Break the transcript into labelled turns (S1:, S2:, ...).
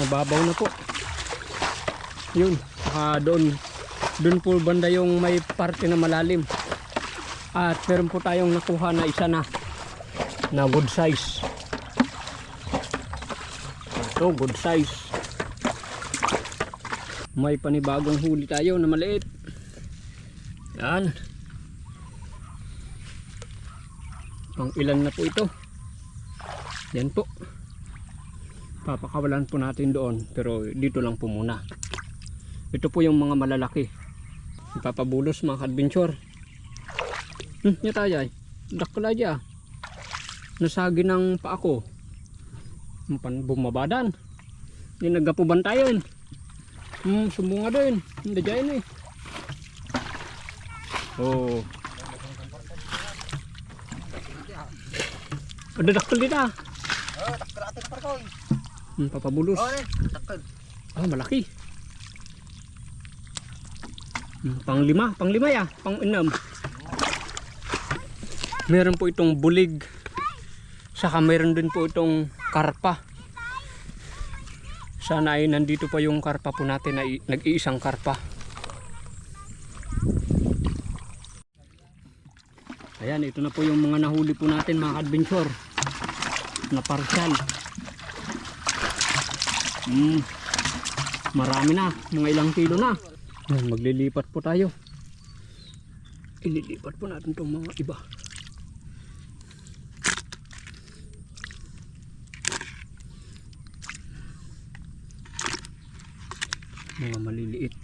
S1: Mababaw na po. Yun, saka doon po banda yung may parte na malalim. At meron po tayong nakuha na isa na good size. Ito, good size. May panibagong huli tayo na maliit. Yan. Pang ilan na po ito. Yan po. Papakawalan po natin doon, pero dito lang po muna. Ito po yung mga malalaki. Ipapabulos mga adventure. Yata ay. Dakla dya. Nasagi ng pa ako. Bumabadan. Yung naggapuban tayo yun. Sumunga doon. Hindi dyan eh. Oh. Ada dakla dito ah.
S2: Oh, dakla atin par ko.
S1: Papabulos.
S2: Oh, dakla.
S1: Ah, malaki. Pang-lima ya, pang-enam. Meron po itong bulig. Saka meron din po itong karpa. Sana ay nandito pa yung karpa po natin na nag-iisang karpa. Ayan, ito na po yung mga nahuli po natin mga adventure. Na partial. Marami na, mga ilang kilo na. Maglilipat po tayo. Ililipat po natin itong mga iba. Mga maliliit.